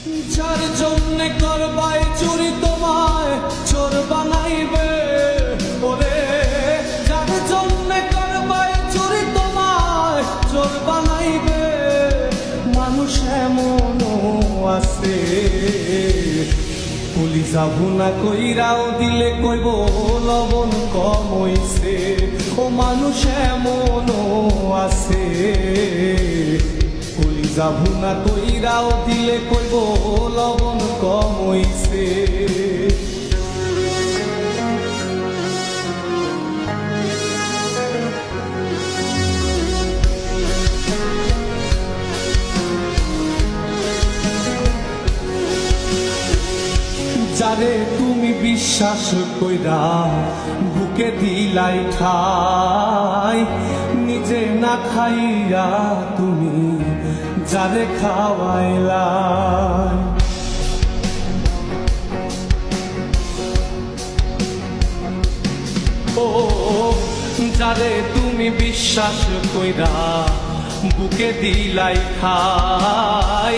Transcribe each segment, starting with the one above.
যার জন্যে করবাই চুরি তোমায় চোর বানাইবে, ওরে যার জন্যে করবাই চুরি তোমায় চোর বানাইবে। মানুষ এমনও আছে কলিজা ভুনা কইরাও দিলে কইব লবণ কম হইছে। ও মানুষ এমনও আছে কলিজা ভুনা কইরাও দিলে কইব লবণ কম হইছে। যারে তুমি বিশ্বাস কইরা বুকে দিলাই ঠাই, নিজে না খাইয়া তুমি যারে খাওয়াইলাই। ও যারে তুমি বিশ্বাস কইরা বুকে দিলাই ঠাই,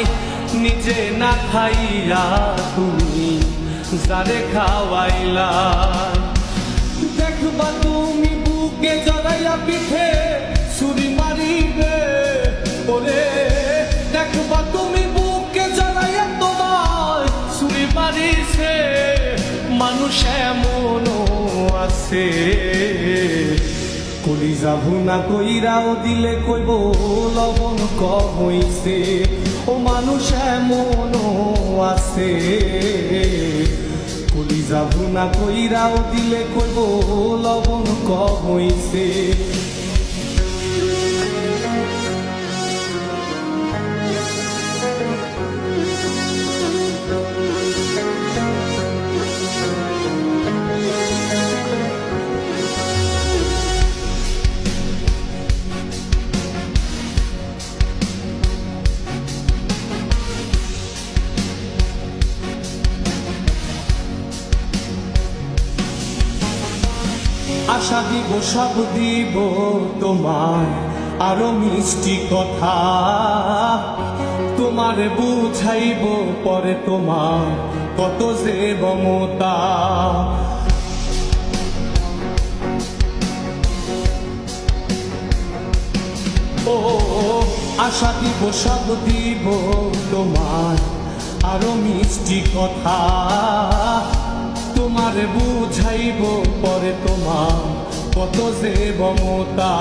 নিজে না খাইয়া তুমি যারে খাওয়াইলা। দেখবা তুমি বুকে জড়াইয়া পিঠে ছুরি মারিবে, ওরে দেখবা তুমি বুকে জড়াইয়া তোমার ছুরি মারিছে। মানুষ এমনও আছে কলিজা ভুনা কইরাও দিলে কইব লবণ কম হইছে। ও মানুষ এমনও আছে কলিজা ভুনা কইরাও দিলে কইব লবণ কম হইছে। আশা দিব সব দিব তোমার আরো মিষ্টি কথা, তোমার বুঝাইব পরে তোমার কত যে মমতা। ও আশা দিব সব দিব তোমার আরো মিষ্টি কথা, তোমার বুঝাইব পরে তোমার কত যে মমতা।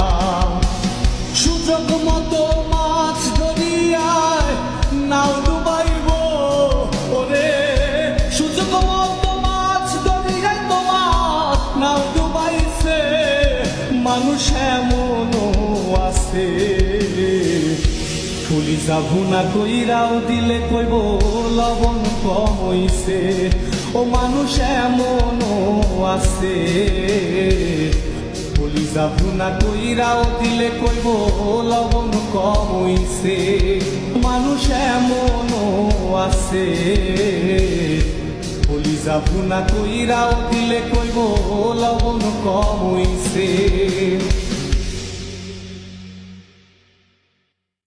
সুযোগ মতো মাছ ধরিয়ায় নাও ডুবাইব, ওরে সুযোগ মতো মাছ ধরিয়ায় তোমার নাও ডুবাইছে। মানুষ এমনও আছে কলিজা ভুনা কইরাও দিলে কইব লবণ কম হইছে। ও মানুষ এমনও আছে কলিজা ভুনা কইরাও দিলে কইব লবণ কম হইছে। মানুষ এমনও আছে কলিজা ভুনা কইরাও দিলে কইব লবণ কম হইছে।